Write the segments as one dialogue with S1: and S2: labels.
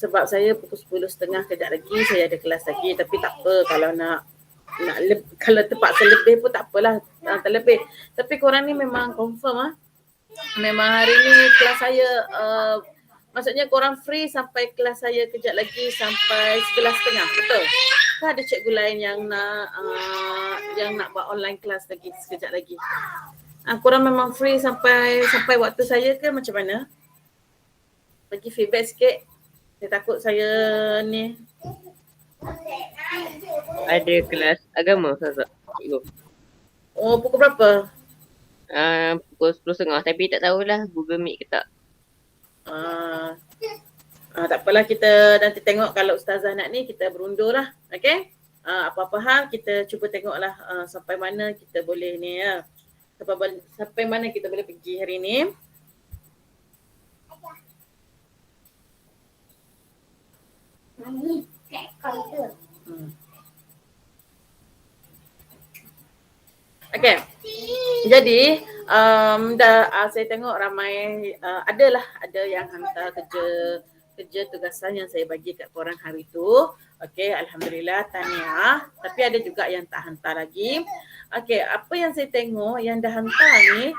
S1: sebab saya pukul 10.30 kejap lagi saya ada kelas lagi, tapi tak apa kalau kalau terpaksa lebih pun tak apalah, terlebih. Tapi korang ni memang confirm memang hari ni kelas saya maksudnya korang free sampai kelas saya kejap lagi sampai 11.30, betul? Kan ada cikgu lain yang nak buat online kelas lagi sekejap lagi. Korang memang free sampai waktu saya ke macam mana? Bagi feedback sikit. Saya takut saya ni.
S2: Ada kelas agama Ustazah, cikgu.
S1: Oh, pukul berapa?
S2: Pukul 10.30, tapi tak tahulah Google Meet ke tak.
S1: Tak apalah, kita nanti tengok kalau Ustazah nak ni kita berundur lah. Okay? Apa-apa hal kita cuba tengoklah sampai mana kita boleh ni ya. Sampai mana kita boleh pergi hari ni. Okay. Jadi saya tengok ramai ada yang hantar kerja tugasan yang saya bagi kat korang hari tu. Okey, alhamdulillah, tahniah. Tapi ada juga yang tak hantar lagi. Okey, apa yang saya tengok yang dah hantar ni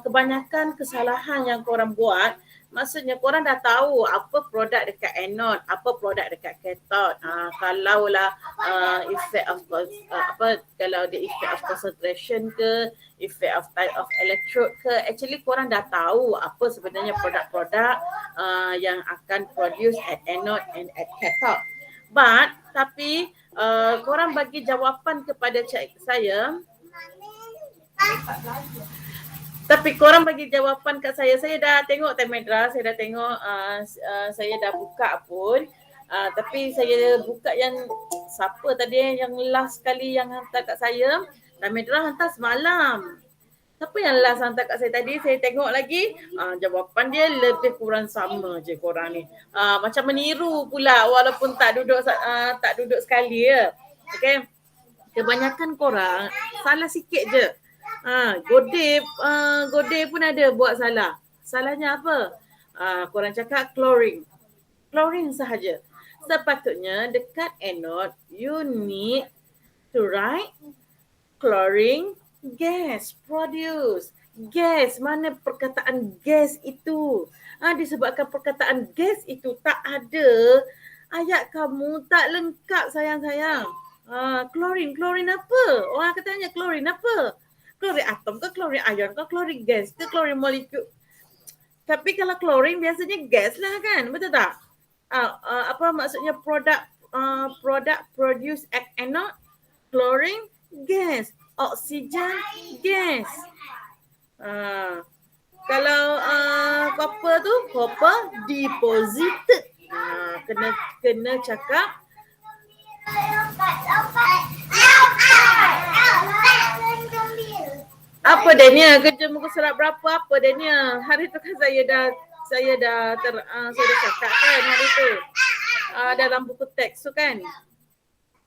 S1: kebanyakan kesalahan yang korang buat. Maksudnya korang dah tahu apa produk dekat anode, apa produk dekat cathode. Kalaulah effect of kalau the effect of concentration ke, effect of type of electrode ke, actually korang dah tahu apa sebenarnya produk-produk yang akan produce at anode and at cathode. Tapi korang bagi jawapan kepada cikgu saya. Tapi korang bagi jawapan kat saya dah tengok Temedra, saya dah tengok, saya dah buka pun. Tapi saya buka yang siapa tadi yang last kali yang hantar kat saya. Temedra hantar semalam. Siapa yang last hantar kat saya tadi, saya tengok lagi, jawapan dia lebih kurang sama je korang ni. Macam meniru pula walaupun tak duduk sekali ya. Okay. Kebanyakan korang salah sikit je. Gode pun ada buat salah. Salahnya apa? Korang cakap chlorine. Chlorine sahaja. Sepatutnya dekat anode you need to write chlorine gas produce. Gas, mana perkataan gas itu? Disebabkan perkataan gas itu tak ada, ayat kamu tak lengkap sayang-sayang. Chlorine apa? Orang katanya chlorine apa? Chlorine atom ke, chlorine ion ke, chlorine gas ke, chlorine molekul. Tapi kalau chlorine biasanya gas lah kan, betul tak? Apa maksudnya produk produce at anode? Chlorine gas, oksigen gas. Kalau copper tu, copper deposited. Kena cakap apa Dania? Kerja muka surat berapa? Apa Dania? Hari tu kan saya dah cakap kan hari tu. Dalam buku teks tu kan.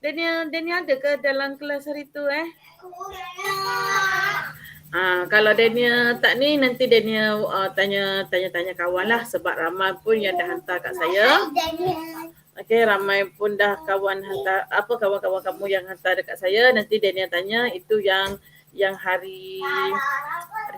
S1: Dania ada ke dalam kelas hari tu kalau Dania tak ni, nanti Dania tanya kawan lah, sebab ramai pun yang dah hantar kat saya. Okey, ramai pun dah kawan kawan-kawan kamu yang hantar dekat saya. Nanti Dania tanya, itu yang hari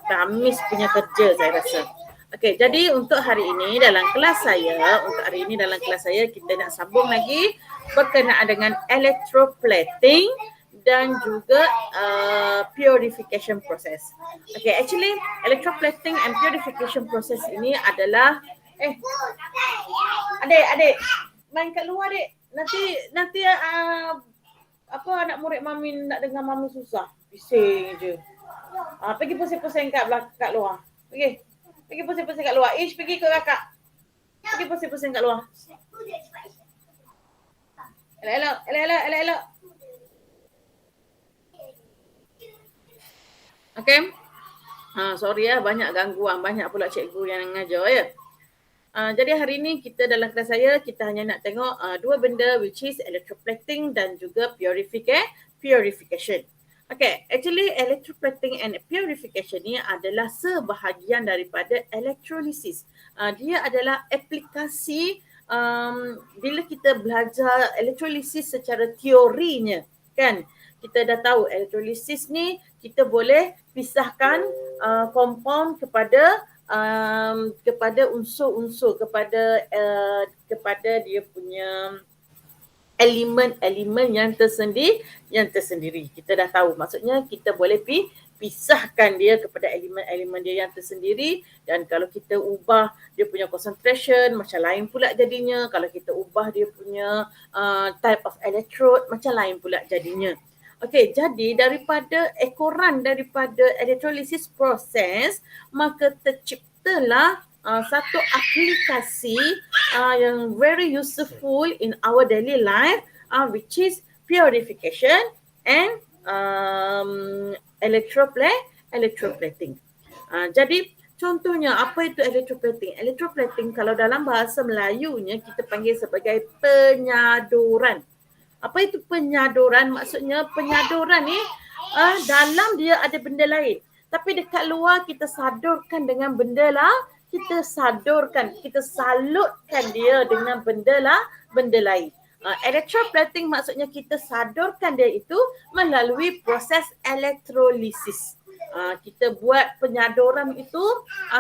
S1: Khamis punya kerja saya rasa. Okey, jadi untuk hari ini dalam kelas saya, kita nak sambung lagi berkenaan dengan electroplating dan juga purification process. Okay, actually electroplating and purification process ini adalah adik main kat luar adik. Nanti anak murid mami nak dengar mami susah. Bising je. Pergi pusing-pusing kat luar. Pergi pusing-pusing kat luar. Ish, pergi ke kakak. Pergi pusing-pusing kat luar. Elok. Okay. Sorry banyak gangguan, banyak pula cikgu yang ngajar ya. Jadi hari ni kita dalam kelas saya, kita hanya nak tengok dua benda, which is electroplating dan juga purification. Okay, actually electroplating and purification ni adalah sebahagian daripada electrolysis. Dia adalah aplikasi bila kita belajar elektrolisis secara teorinya, kan, kita dah tahu elektrolisis ni kita boleh pisahkan compound kepada unsur-unsur, kepada dia punya elemen-elemen yang tersendiri. Kita dah tahu, maksudnya kita boleh pisahkan dia kepada elemen-elemen dia yang tersendiri, dan kalau kita ubah dia punya concentration macam lain pula jadinya, kalau kita ubah dia punya type of electrode macam lain pula jadinya. Okey, jadi daripada ekoran daripada electrolysis proses, maka terciptalah satu aplikasi yang very useful in our daily life, which is purification and electroplating. Jadi contohnya apa itu electroplating? Electroplating kalau dalam bahasa Melayunya kita panggil sebagai penyaduran. Apa itu penyaduran? Maksudnya penyaduran ni dalam dia ada benda lain, tapi dekat luar kita sadurkan dengan benda lah, kita salutkan dia dengan benda lain. Electroplating maksudnya kita sadurkan dia itu melalui proses elektrolisis. Kita buat penyaduran itu,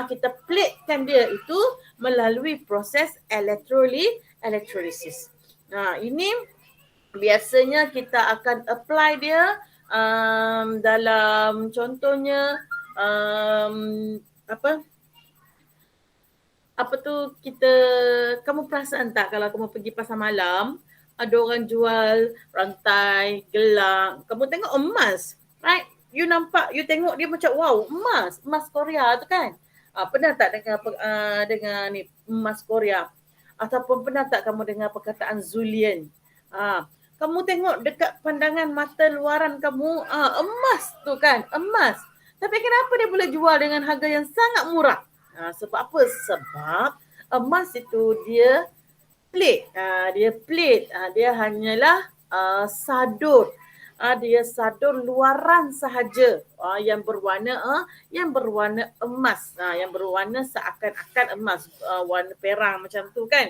S1: kita platekan dia itu melalui proses elektrolisis. Ini biasanya kita akan apply dia dalam contohnya kamu perasan tak kalau kamu pergi pasar malam, ada orang jual rantai, gelang, kamu tengok emas, right? You nampak, you tengok dia macam wow, emas Korea tu kan. Pernah tak dengar ni emas Korea? Ataupun pernah tak kamu dengar perkataan Zulian? Kamu tengok dekat pandangan mata luaran kamu, emas tu kan, emas. Tapi kenapa dia boleh jual dengan harga yang sangat murah? Sebab apa? Sebab emas itu dia plate. Dia hanyalah sadur. Dia sadur luaran sahaja yang berwarna emas, yang berwarna seakan-akan emas, warna perang macam tu kan.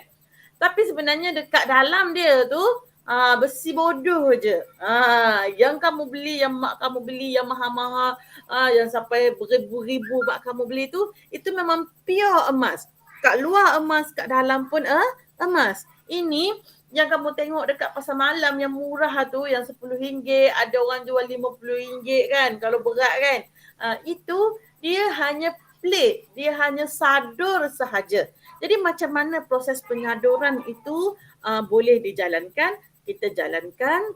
S1: Tapi sebenarnya dekat dalam dia tu besi bodoh je. Yang kamu beli, yang mak kamu beli, yang mahal-mahal, yang sampai beribu-ribu mak kamu beli tu, itu memang pure emas. Kat luar emas, kat dalam pun emas. Ini yang kamu tengok dekat pasar malam yang murah tu, yang RM10, ada orang jual RM50 kan, kalau berat kan. Itu dia hanya plate, dia hanya sadur sahaja. Jadi macam mana proses penyaduran itu boleh dijalankan? Kita jalankan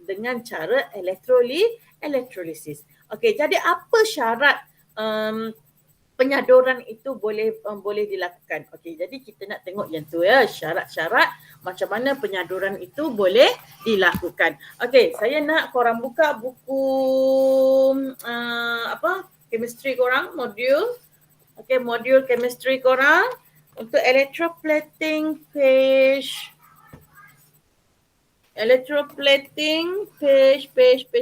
S1: dengan cara elektrolisis. Okey, jadi apa syarat penyaduran itu boleh dilakukan? Okey, jadi kita nak tengok yang tu ya, syarat-syarat macam mana penyaduran itu boleh dilakukan. Okey, saya nak korang buka buku chemistry korang, modul. Okey, modul chemistry korang untuk electroplating page 1 electroplating page page 60,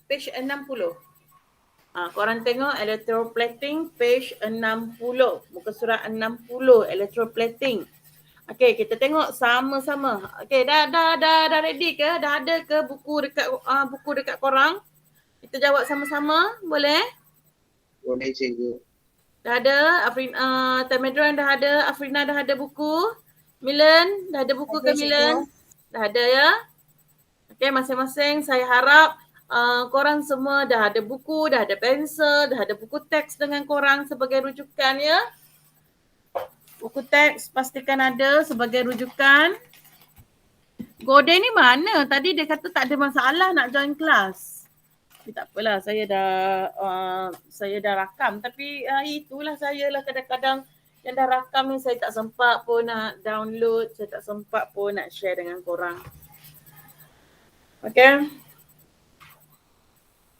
S1: page 60. Korang tengok electroplating page 60, muka surat 60, electroplating. Okey, kita tengok sama-sama. Okey, dah ready ke? Dah ada ke buku dekat korang? Kita jawab sama-sama, boleh?
S3: Boleh cikgu.
S1: Dah ada? Tamedran dah ada, Afrina dah ada buku. Milen, dah ada buku ke Milen? Dah ada ya? Okey, masing-masing saya harap korang semua dah ada buku, dah ada pensel, dah ada buku teks dengan korang sebagai rujukan ya. Buku teks pastikan ada sebagai rujukan. Gode ni mana? Tadi dia kata tak ada masalah nak join kelas. Tapi tak apalah, saya dah rakam. Tapi itulah saya lah kadang-kadang yang dah rakam ni saya tak sempat pun nak download, saya tak sempat pun nak share dengan korang. Okay.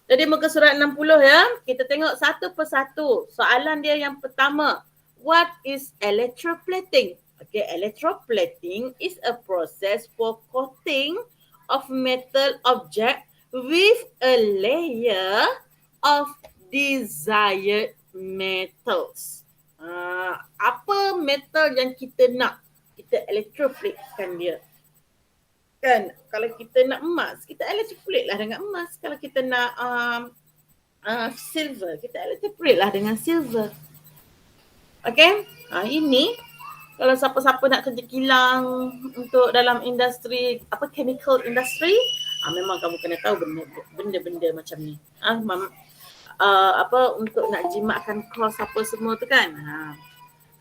S1: Jadi muka surat 60 ya. Kita tengok satu persatu. Soalan dia yang pertama. what is electroplating? Okay, electroplating is a process for coating of metal object with a layer of desired metals. Apa metal yang kita nak? Kita electroplatekan dia. Kan, kalau kita nak emas, kita electroplate lah dengan emas. Kalau kita nak silver, kita electroplate lah dengan silver. Okay, ini kalau siapa-siapa nak kerja kilang untuk dalam industri, chemical industry, memang kamu kena tahu benda-benda macam ni. Untuk nak jimatkan cross apa semua tu kan.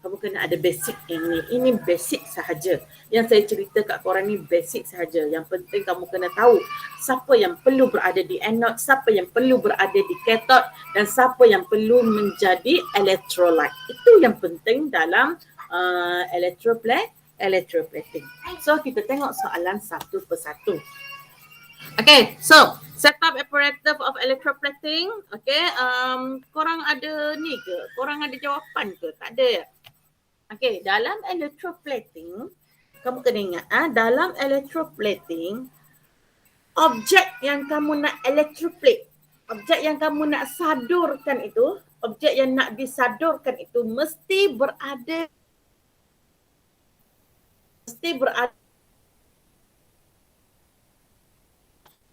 S1: Kamu kena ada basic ini. Ini basic sahaja. Yang saya cerita kat korang ni basic sahaja. Yang penting kamu kena tahu siapa yang perlu berada di anode, siapa yang perlu berada di cathode dan siapa yang perlu menjadi electrolyte. Itu yang penting dalam electroplating. So kita tengok soalan satu persatu. Okay, so setup apparatus of electroplating. Okay, korang ada ni ke? Korang ada jawapan ke? Tak ada ya? Okay, dalam electroplating, kamu kena ingat, dalam electroplating, objek yang kamu nak electroplate, objek yang kamu nak sadurkan itu, objek yang nak disadurkan itu mesti berada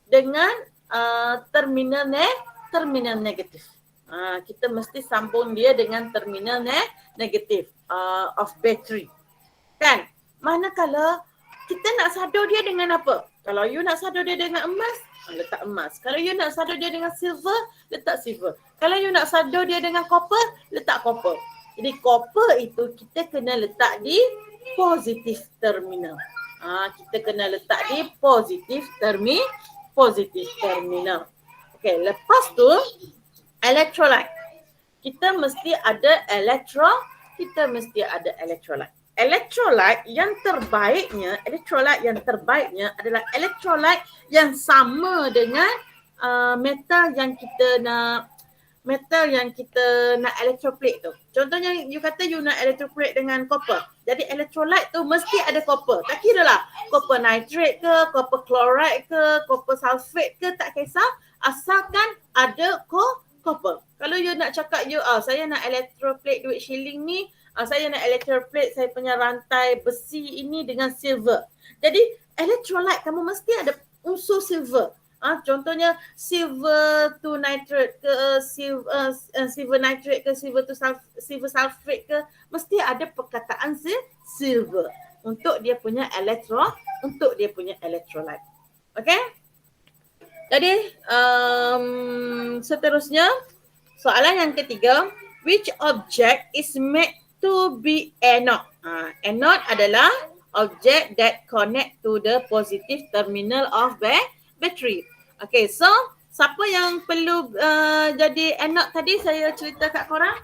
S1: dengan terminal negatif. Kita mesti sambung dia dengan terminal negatif of battery. Kan? Manakala kita nak sadur dia dengan apa? Kalau you nak sadur dia dengan emas, letak emas. Kalau you nak sadur dia dengan silver, letak silver. Kalau you nak sadur dia dengan copper, letak copper. Jadi copper itu kita kena letak di positif terminal. Kita kena letak di positif terminal. Okay, lepas tu electrolyte. Kita mesti ada electrolyte. Electrolyte yang terbaiknya adalah electrolyte yang sama dengan metal yang kita nak electroplate tu. Contohnya you kata you nak electroplate dengan copper. Jadi electrolyte tu mesti ada copper. Tak kira lah copper nitrate ke, copper chloride ke, copper sulfate ke, tak kisah. Asalkan ada copper. Kalau you nak cakap saya nak electroplate duit shilling ni, saya nak electroplate saya punya rantai besi ini dengan silver. Jadi electrolyte kamu mesti ada unsur silver. Contohnya silver to nitrate ke, silver nitrate ke, silver sulfate ke, mesti ada perkataan silver untuk dia punya electrolyte. Okay? Jadi seterusnya soalan yang ketiga, which object is made to be anode? Anode adalah object that connect to the positive terminal of battery. Okay, so siapa yang perlu jadi anode tadi saya cerita kat korang?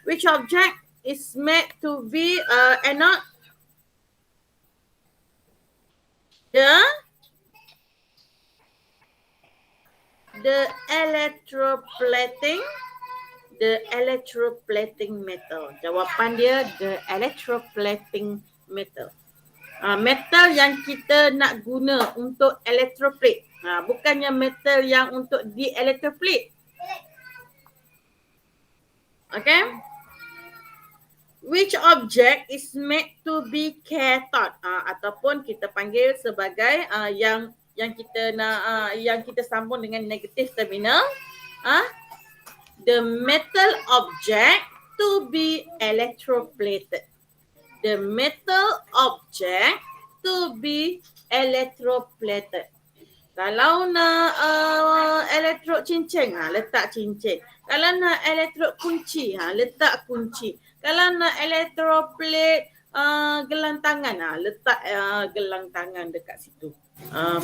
S1: Which object is made to be anode? The electroplating metal. Jawapan dia the electroplating metal. Metal yang kita nak guna untuk electroplate. Bukannya metal yang untuk di-electroplate. Okay? Which object is made to be cathode? Ataupun kita panggil sebagai yang kita nak yang kita sambung dengan negative terminal. The metal object to be electroplated. The metal object to be electroplated. Kalau nak elektrod cincin, letak cincin. Kalau nak elektrod kunci, letak kunci. Kalau nak elektroplate gelang tangan, letak gelang tangan dekat situ.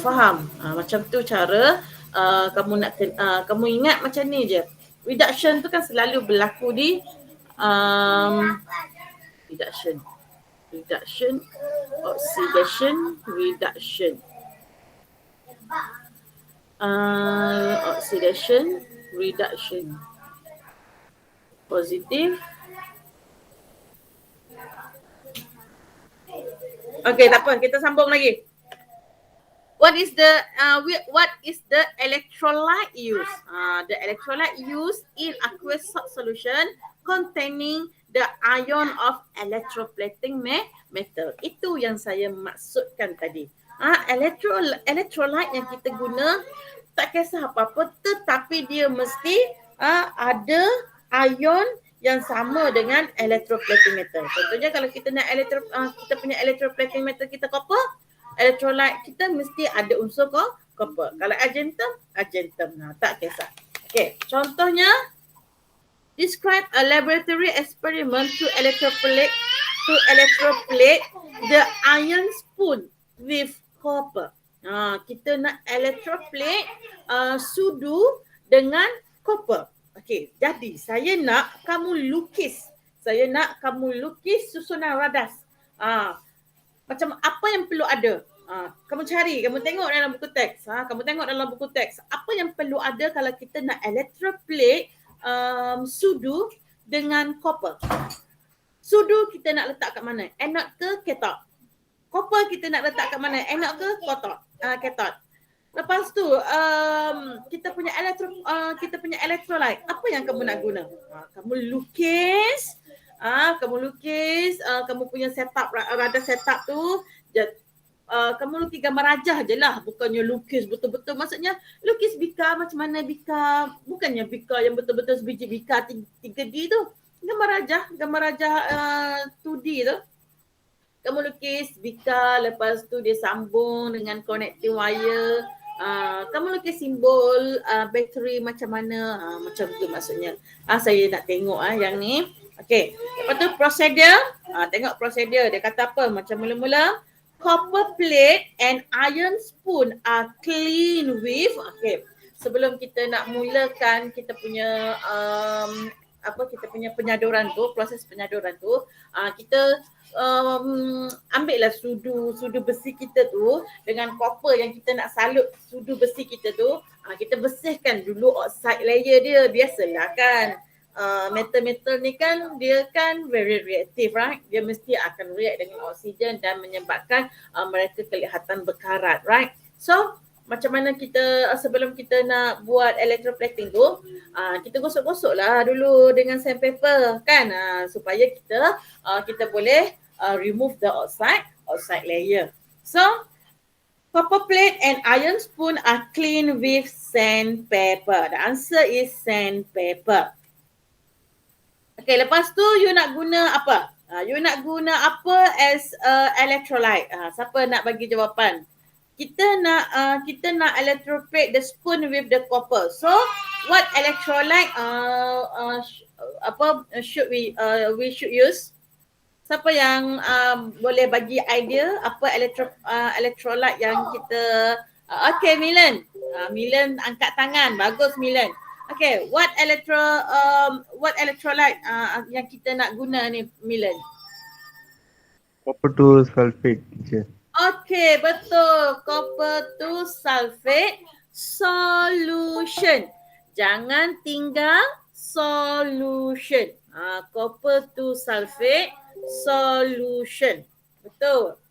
S1: Faham? Macam tu cara kamu nak kamu ingat macam ni je. Reduction tu kan selalu berlaku di reduction, oxidation, reduction. Oxidation, reduction. Positive, Okay, tak apa. Kita sambung lagi. What is the electrolyte used? The electrolyte used in aqueous solution containing the ion of electroplating metal. Itu yang saya maksudkan tadi. Electrolyte yang kita guna tak kisah apa-apa, tetapi dia mesti ada ion yang sama dengan electroplating metal. Contohnya kalau kita nak kita punya electroplating metal kita copper, electrolyte kita mesti ada unsur copper. Kalau argentum, tak kisah. Okay, contohnya describe a laboratory experiment to electroplate the iron spoon with copper. Kita nak electroplate sudu dengan copper. Okey, jadi saya nak kamu lukis. Susunan radas. Macam apa yang perlu ada? Kamu cari, kamu tengok dalam buku teks. Apa yang perlu ada kalau kita nak electroplate sudu dengan copper? Sudu kita nak letak kat mana? Anode ke cathode? Copper kita nak letak kat mana? Anode ke cathode? Lepas tu kita punya electrolyte. Apa yang kamu nak guna? Kamu lukis, kamu punya setup, radas setup tu, kamu lukis gambar rajah je lah, bukannya lukis betul-betul. Maksudnya lukis bika macam mana bika, bukannya bika yang betul-betul sebiji bika 3D tu. Gambar rajah 2D tu. Kamu lukis bika, lepas tu dia sambung dengan connecting wire. Kamu lukis simbol bateri macam mana, macam tu maksudnya. Saya nak tengok yang ni. Okey, lepas tu procedure. Tengok procedure, dia kata apa? Macam mula-mula, copper plate and iron spoon are clean with. Okey, sebelum kita nak mulakan kita punya penyaduran tu, proses penyaduran tu, kita ambillah sudu besi kita tu dengan copper yang kita nak salut sudu besi kita tu. Kita bersihkan dulu oxide layer dia. Biasalah kan, metal-metal ni kan dia kan very reactive, right? Dia mesti akan react dengan oksigen dan menyebabkan mereka kelihatan berkarat, right? So macam mana kita sebelum kita nak buat electroplating tu, kita gosok-gosok lah dulu dengan sandpaper kan, supaya kita boleh remove the outside layer. So copper plate and iron spoon are cleaned with sandpaper. The answer is sandpaper. Okay, lepas tu you nak guna apa? As electrolyte? Siapa nak bagi jawapan? Kita nak electroplate the spoon with the copper. So what electrolyte we should use? Siapa yang boleh bagi idea apa electrolyte yang kita okay, Milan. Milan angkat tangan. Bagus Milan. Okay, what electrolyte yang kita nak guna ni Milan?
S4: Copper to sulfate, teacher.
S1: Okay, betul. Copper to sulfate solution. Jangan tinggal solution. Copper to sulfate solution. Betul.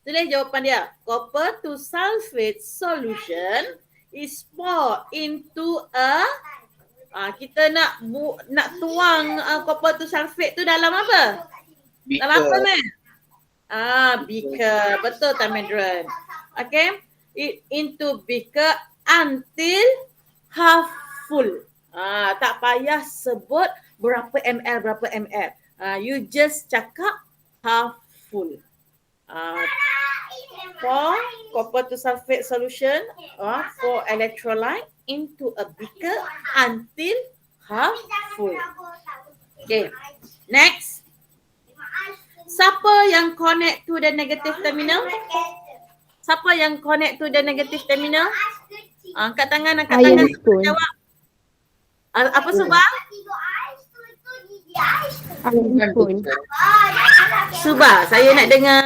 S1: Tulis jawapan dia. Copper to sulfate solution is poured into kita nak tuang copper to sulfate tu dalam apa? Dalam apa man? Beaker. Betul Tamedran. Okay. Into beaker until half full. Tak payah sebut berapa ml. You just cakap half full. For copper to sulfate solution for electrolyte into a beaker until half full. Okay. Next. Siapa yang connect to the negative terminal? Angkat tangan.
S5: Spoon.
S1: Jawab. Apa Subah?
S5: Iron spoon.
S1: Subah, saya nak dengar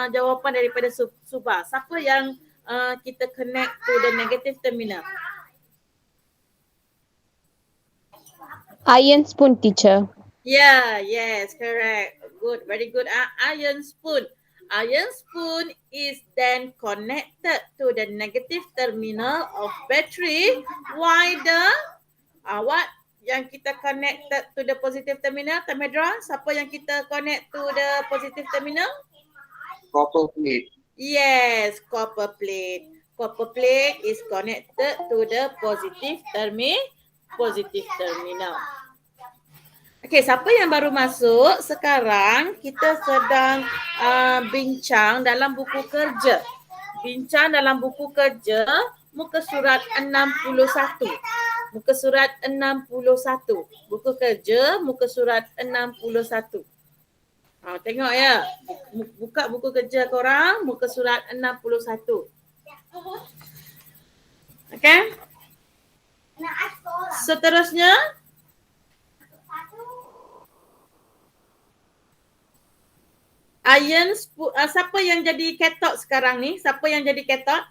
S1: jawapan daripada Subah. Siapa yang kita connect to the negative terminal?
S5: Iron spoon, teacher.
S1: Yeah, yes, correct. Good, very good. Iron spoon. Iron spoon is then connected to the negative terminal of battery, while the what yang kita connected to the positive terminal, Tamedra? Siapa yang kita connect to the positive terminal?
S3: Copper plate.
S1: Yes, copper plate. Copper plate is connected to the positive terminal. Okey, siapa yang baru masuk? Sekarang kita sedang bincang dalam buku kerja. Bincang dalam buku kerja muka surat 61. Muka surat 61. Buku kerja muka surat 61. Tengok ya. Buka buku kerja korang muka surat 61. Okey? Seterusnya iron spoon, siapa yang jadi cathode sekarang ni? Siapa yang jadi cathode?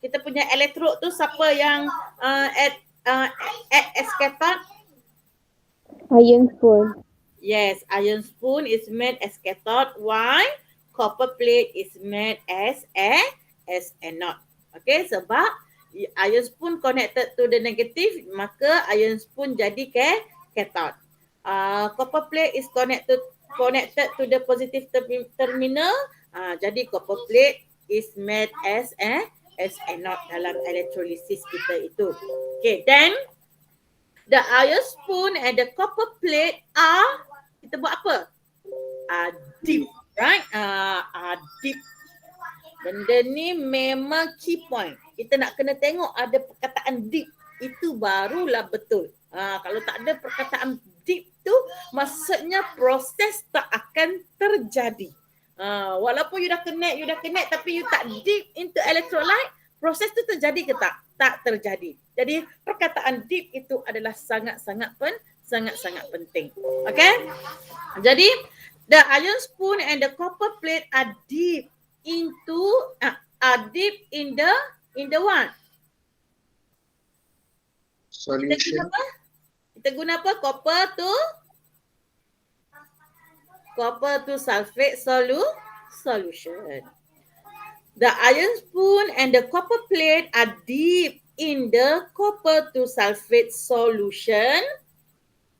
S1: Kita punya elektrod tu siapa yang add as cathode?
S5: Iron spoon.
S1: Yes, iron spoon is made as cathode, while copper plate is made as anode. Okay, sebab iron spoon connected to the negative, maka iron spoon jadi cathode. Copper plate is connected to the positive terminal, jadi copper plate is made as anode dalam electrolysis kita itu. Okay, then the iron spoon and the copper plate are, kita buat apa? Deep, right? Deep. Benda ni memang key point. Kita nak kena tengok ada perkataan deep, itu barulah betul. Kalau tak ada perkataan deep tu, maksudnya proses tak akan terjadi. Walaupun you dah connect tapi you tak deep into electrolyte, proses tu terjadi ke tak? Tak terjadi. Jadi perkataan deep itu adalah sangat-sangat penting. Okay? Jadi the iron spoon and the copper plate are deep into in the what?
S3: Solution.
S1: Kita guna apa? Copper to sulfate solution. The iron spoon and the copper plate are deep in the copper to sulfate solution.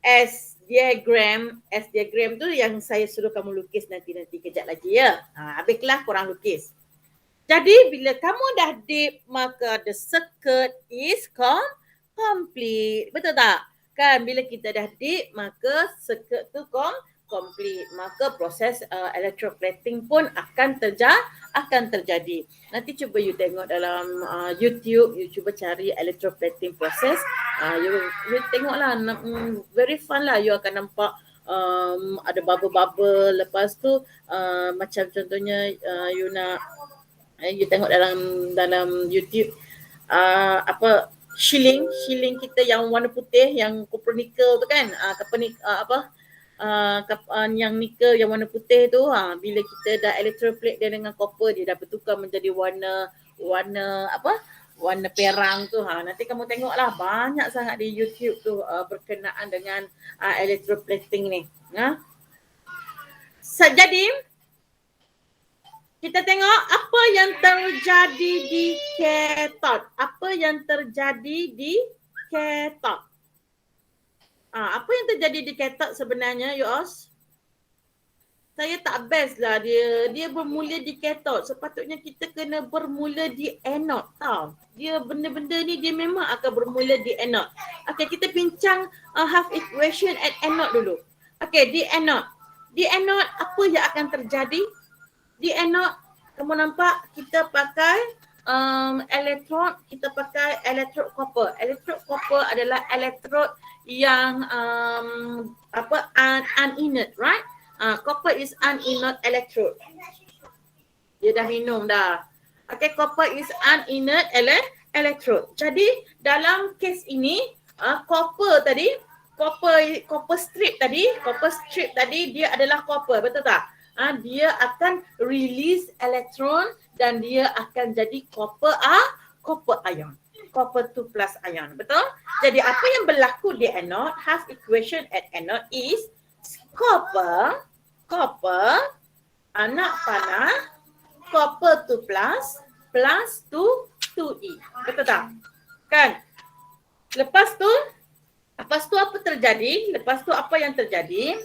S1: As diagram tu yang saya suruh kamu lukis nanti kejap lagi ya. Habislah korang lukis. Jadi bila kamu dah deep, maka the circuit is complete. Betul tak? Kan bila kita dah deep, maka circuit tu complete. Maka proses electroplating pun akan terjadi. Nanti cuba you tengok dalam YouTube, you cuba cari electroplating process. You tengoklah, very fun lah. You akan nampak ada bubble-bubble. Lepas tu macam contohnya you nak you tengok dalam YouTube shilling kita yang warna putih, yang copper nickel tu kan, yang nickel yang warna putih tu, bila kita dah electroplate dia dengan copper, dia dah bertukar menjadi warna perang tu. Nanti kamu tengoklah, banyak sangat di YouTube tu berkenaan dengan electroplating ni. Jadi kita tengok apa yang terjadi di cathode. Apa yang terjadi di cathode? Apa yang terjadi di cathode sebenarnya, Yos? Saya tak best lah dia bermula di cathode. Sepatutnya kita kena bermula di anode tau. Dia benda-benda ni dia memang akan bermula di anode. Okay, kita bincang half equation at anode dulu. Okay, di anode. Di anode apa yang akan terjadi? Di anode, kamu nampak kita pakai elektrod, kita pakai elektrod copper. Elektrod copper adalah elektrod yang uninert, right? Copper is uninert electrode. Dia dah minum dah. Okay, copper is uninert electrode. Jadi dalam kes ini copper strip tadi dia adalah copper, betul tak? Dia akan release elektron dan dia akan jadi copper ion. Copper 2 plus ion, betul? Jadi apa yang berlaku di anode, half equation at anode is copper anak panah, copper 2 plus 2E. Betul tak? Kan? Lepas tu apa terjadi? Lepas tu apa yang terjadi?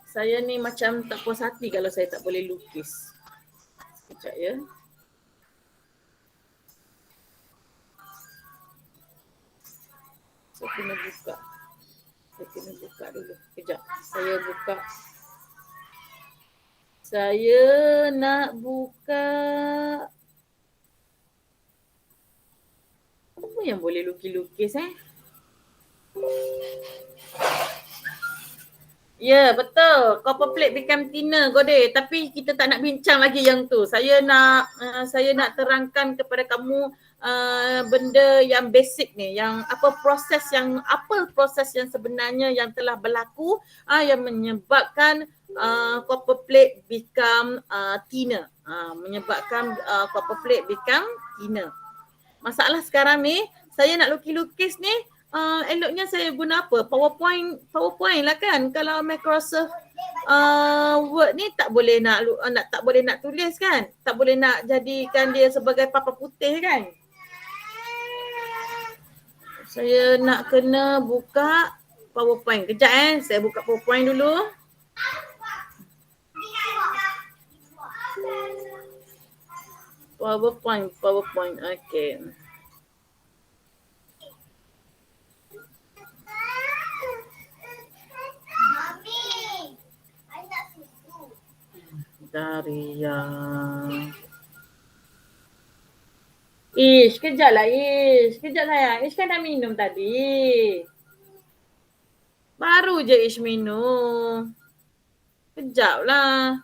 S1: Saya ni macam tak puas hati kalau saya tak boleh lukis. Sekejap ya. Saya kena buka. Dulu. Sekejap. Saya nak buka. Apa yang boleh lukis-lukis Ya, betul. Copper plate become thinner, Gode. Tapi kita tak nak bincang lagi yang tu. Saya nak terangkan kepada kamu benda yang basic ni, yang apa proses yang sebenarnya yang telah berlaku yang menyebabkan copper plate become thinner. Menyebabkan copper plate become thinner. Masalah sekarang ni, saya nak lukis-lukis ni, eloknya saya guna apa? PowerPoint lah kan. Kalau Microsoft Word ni tak boleh nak tulis kan? Tak boleh nak jadikan dia sebagai papan putih kan? Saya nak kena buka PowerPoint. Kejap saya buka PowerPoint dulu. PowerPoint. Okay. Daria. Kejap lah Kejap sayang. Kan dah minum tadi. Baru je minum. Kejap lah.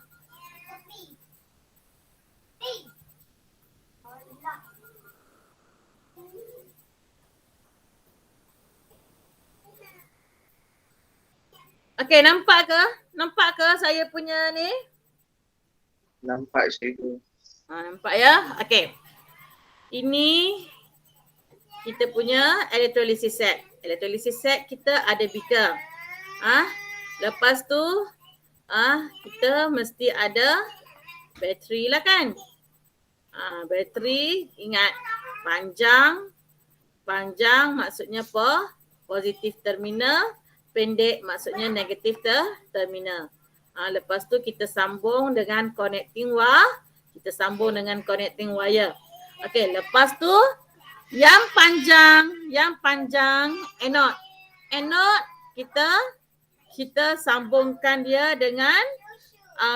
S1: Okay, nampak ke? Nampak ke saya punya ni?
S3: Nampak cikgu.
S1: Nampak ya? Okay. Ini kita punya electrolysis set. Electrolysis set kita ada beaker. Lepas tu kita mesti ada bateri lah kan? Bateri ingat panjang maksudnya apa? Positif terminal, pendek maksudnya negatif terminal. Lepas tu kita sambung dengan connecting wire. Okey, lepas tu yang panjang anode. Anode kita sambungkan dia dengan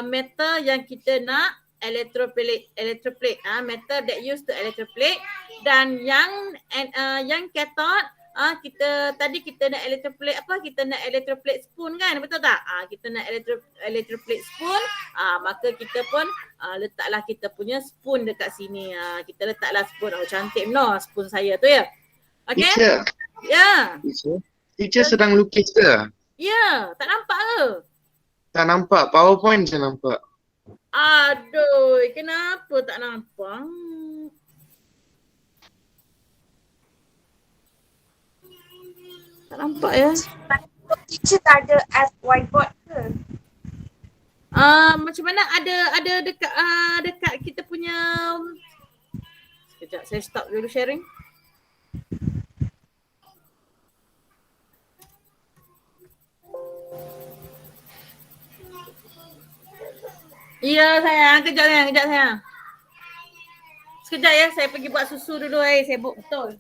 S1: metal yang kita nak electroplate. Metal that used to electroplate. Dan yang cathode kita nak electroplate kita nak electroplate spoon kan, betul tak? Kita nak electroplate spoon, maka kita pun letaklah kita punya spoon dekat sini. Kita letaklah spoon. Cantik spoon saya tu ya. Okey?
S3: Teacher.
S1: Ya.
S3: Teacher sedang lukis ke?
S1: Ya, tak nampak ke?
S3: Tak nampak. PowerPoint je nampak.
S1: Aduh, kenapa tak nampak? Tak nampak ya.
S6: Teacher tak ada as whiteboard ke?
S1: Macam mana ada dekat kita punya. Sekejap saya stop dulu sharing. Ya sayang, kejap sayang. Sekejap ya, saya pergi buat susu dulu sibuk betul.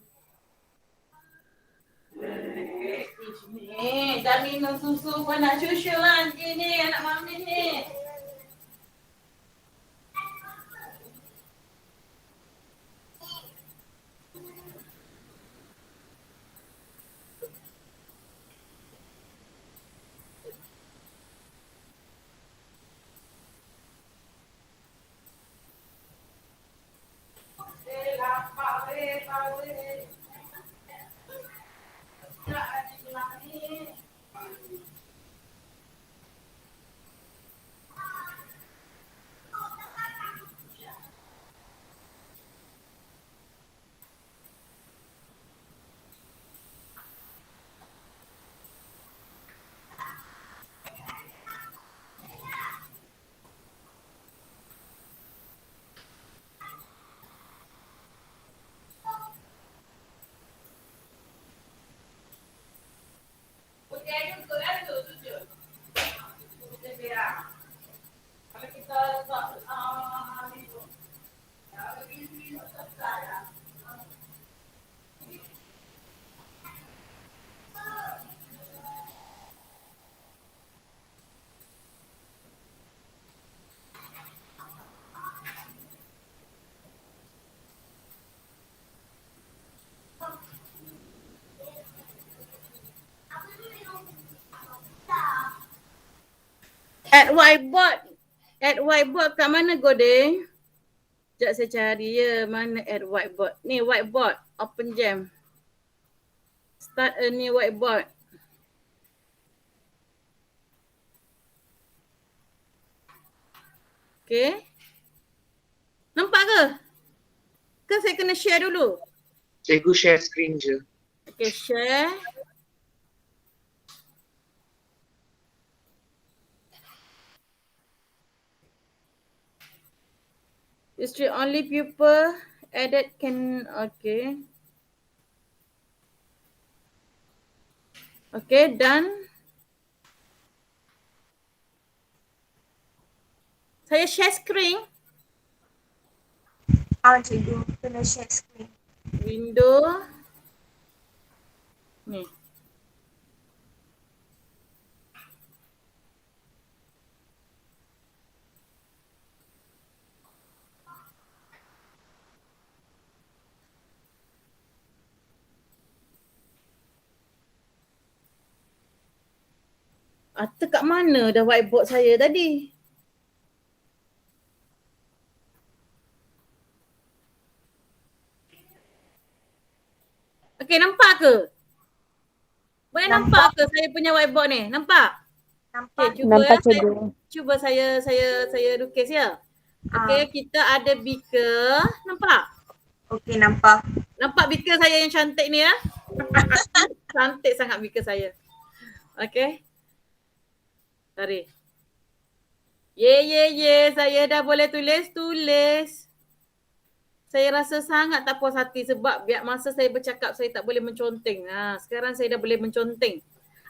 S1: Ni dah minum susu pun nak susu lagi ni anak mami ni. At whiteboard. At whiteboard kat mana Gode? Sekejap saya cari ya. Mana at whiteboard? Ni whiteboard. Open jam. Start a new whiteboard. Okay. Nampak ke? Ke saya kena share dulu?
S3: Cikgu share screen je.
S1: Okay, share. History only pupil added can, okay. Okay, done. Saya share screen.
S6: Cikgu kena share screen.
S1: Window. Ni. Atau kat mana dah whiteboard saya tadi? Okay, nampak ke? Boleh nampak ke saya punya whiteboard ni? Nampak?
S6: Nampak?
S1: Okay, cuba
S5: Nampak,
S1: ya. Saya,
S5: cikgu.
S1: cuba saya lukis ya. Okay, kita ada beaker. Nampak?
S6: Okey, nampak.
S1: Nampak beaker saya yang cantik ni ya? Cantik sangat beaker saya. Okay. Tarik. Ye. Saya dah boleh tulis. Saya rasa sangat tak puas hati sebab biar masa saya bercakap saya tak boleh menconteng. Sekarang saya dah boleh menconteng.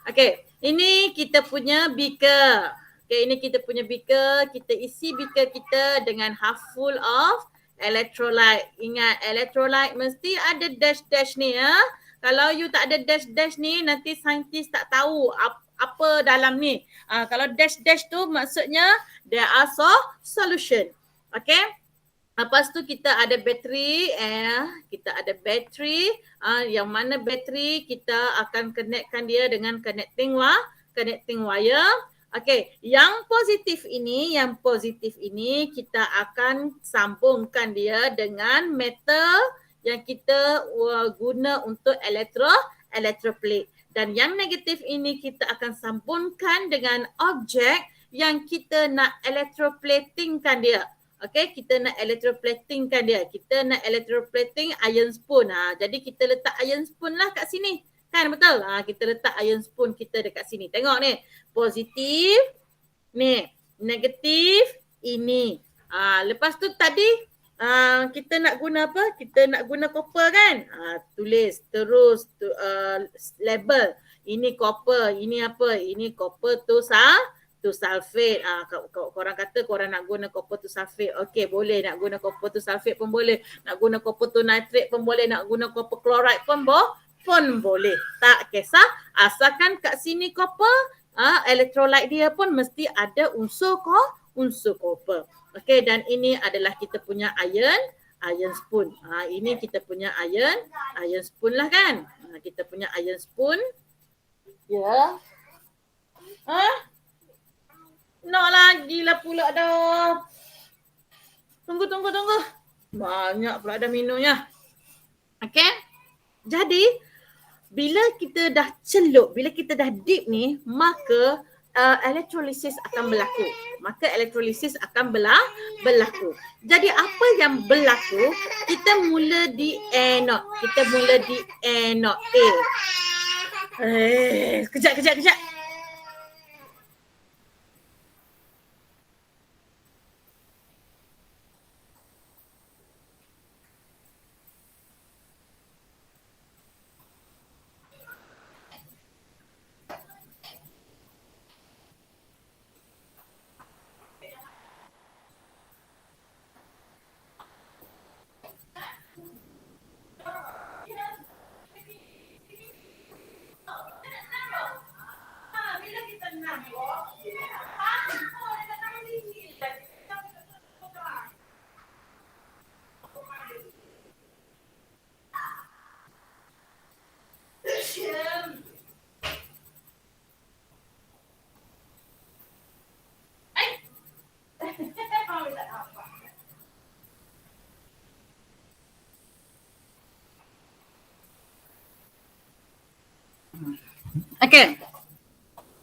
S1: Okay. Ini kita punya beaker. Okay, ini kita punya beaker. Kita isi beaker kita dengan half full of electrolyte. Ingat, electrolyte mesti ada dash-dash ni ya. Kalau you tak ada dash-dash ni, nanti saintis tak tahu apa dalam ni. Kalau dash-dash tu maksudnya there are solution. Okay. Lepas tu kita ada bateri. Kita ada bateri. Yang mana bateri kita akan connectkan dia dengan connecting wire. Okay, yang positif ini kita akan sambungkan dia dengan metal yang kita guna untuk electroplate. Dan yang negatif ini kita akan sambungkan dengan objek yang kita nak electroplatingkan dia. Okay, kita nak electroplatingkan dia. Kita nak electroplating iron spoon. Jadi kita letak iron spoon lah kat sini. Kan betul? Kita letak iron spoon kita dekat sini. Tengok ni. Positif. Ni. Negatif. Ini. Lepas tu tadi kita nak guna apa? Kita nak guna copper kan? Tulis. Terus label. Ini copper. Ini apa? Ini copper to sulfate. Korang kata korang nak guna copper to sulfate. Okey, boleh nak guna copper to sulfate pun boleh. Nak guna copper to nitrate pun boleh. Nak guna copper chloride pun boleh. Tak kisah. Asalkan kat sini copper, electrolyte dia pun mesti ada unsur copper. Okey, dan ini adalah kita punya iron spoon. Ini kita punya iron spoon lah kan. Kita punya iron spoon. Ya. Nak lagi lah pula dah. Tunggu. Banyak pula dah minumnya. Okay. Jadi, bila kita dah celup, bila kita dah dip ni, maka elektrolisis akan berlaku. Berlaku. Jadi apa yang berlaku? Kita mula di anode. Kejap. Okay.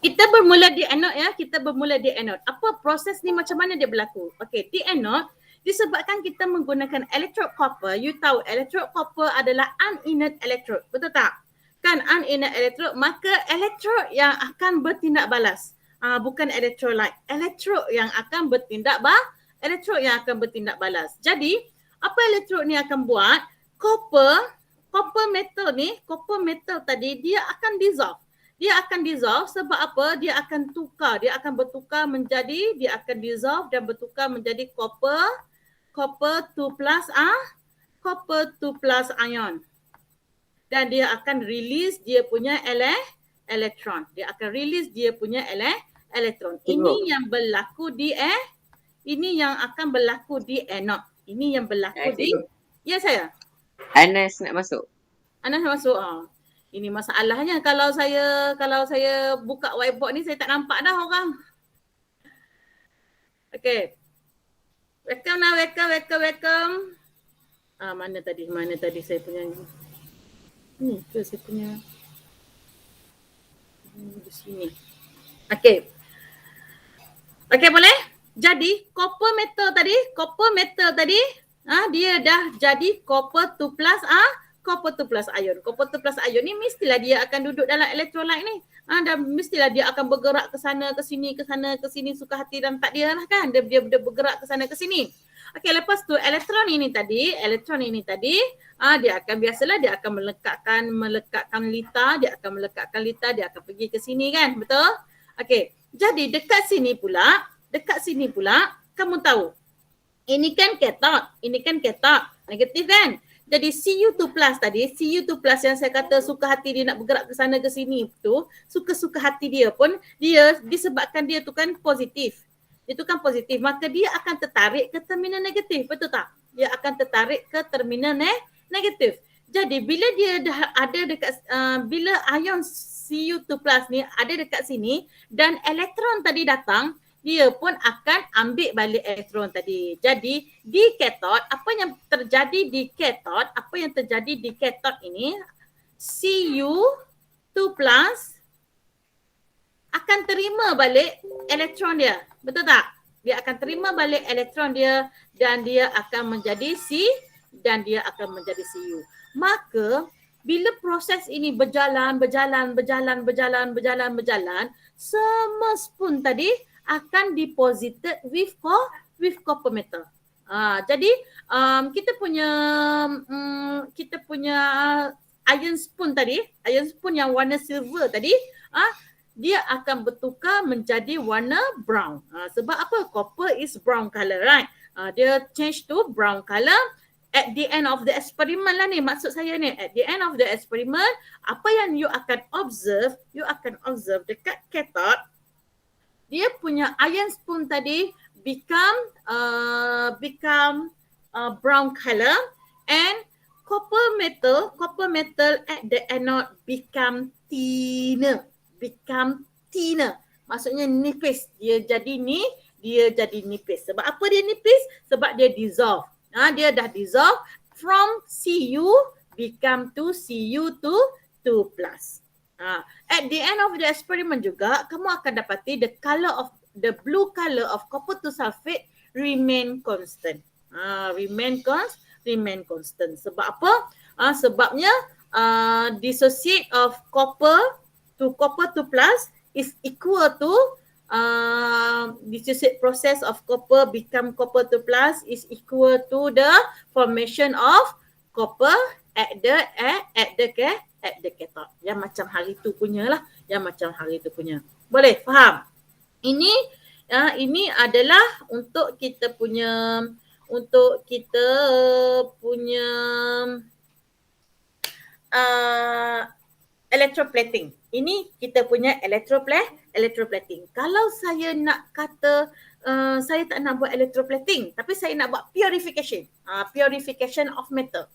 S1: Kita bermula di anode ya. Kita bermula di anode. Apa proses ni, macam mana dia berlaku? Okay, di anode disebabkan kita menggunakan electrode copper. You tahu electrode copper adalah uninert electrode. Betul tak? Kan uninert electrode, maka electrode yang akan bertindak balas. Bukan electrolyte. Electrode yang akan bertindak balas. Jadi, apa electrode ni akan buat? Copper metal tadi dia akan dissolve. Dia akan dissolve sebab apa? Dia akan bertukar menjadi, dia akan dissolve dan bertukar menjadi copper 2 plus ion. Dan dia akan release dia punya elektron. Dia akan release dia punya elektron. Ini yang berlaku di ini yang akan berlaku di anode. Ini yang berlaku di ya saya.
S2: Anas nak masuk.
S1: Anas masuk. Ini masalahnya kalau saya buka whiteboard ni saya tak nampak dah orang. Okay. Welcome. Mana tadi saya punya ni ke saya punya di sini. Okay. Okay, boleh? Jadi copper metal tadi dia dah jadi copper 2 plus ion. Copper 2 plus ion ni mestilah dia akan duduk dalam electrolyte ni. Dan mestilah dia akan bergerak ke sana ke sini suka hati dan tak dia lah kan. Dia bergerak ke sana ke sini. Okey, lepas tu elektron ini tadi dia akan biasalah dia akan melekatkan litar, dia akan pergi ke sini kan, betul? Okey. Jadi dekat sini pula kamu tahu. Ini kan cathode, negatif kan? Jadi Cu2 plus yang saya kata suka hati dia nak bergerak ke sana ke sini tu, suka hati dia pun dia disebabkan dia tu kan positif. Itu kan positif, maka dia akan tertarik ke terminal negatif, betul tak? Dia akan tertarik ke terminal negatif. Jadi bila dia dah ada dekat bila ion Cu2 plus ni ada dekat sini dan elektron tadi datang, dia pun akan ambil balik elektron tadi. Jadi di cathode, apa yang terjadi di cathode ini, Cu2 plus akan terima balik elektron dia. Betul tak? Dia akan terima balik elektron dia dan dia akan menjadi Cu. Maka bila proses ini berjalan, semua spoon tadi akan deposited with copper metal. Jadi kita punya iron spoon yang warna silver tadi, dia akan bertukar menjadi warna brown. Sebab apa? Copper is brown color, right? Dia change to brown color at the end of the experiment lah ni. Maksud saya ni, at the end of the experiment, apa yang you akan observe dekat cathode, dia punya iron spoon tadi become brown color and copper metal at the anode become thinner. Maksudnya nipis. Dia jadi nipis. Sebab apa dia nipis? Sebab dia dissolve. Dia dah dissolve from Cu become to Cu2 plus. At the end of the experiment juga, kamu akan dapati the blue color of copper 2 sulfate remain constant. Remain constant. Sebab apa? Sebabnya dissociate of copper 2 plus is equal to dissociate process of copper become copper 2 plus is equal to the formation of copper at the cathode. Yang macam hari tu punya lah. Boleh faham? Ini adalah untuk kita punya electroplating. Ini kita punya electroplating. Kalau saya nak kata saya tak nak buat electroplating, tapi saya nak buat purification. Purification of metal.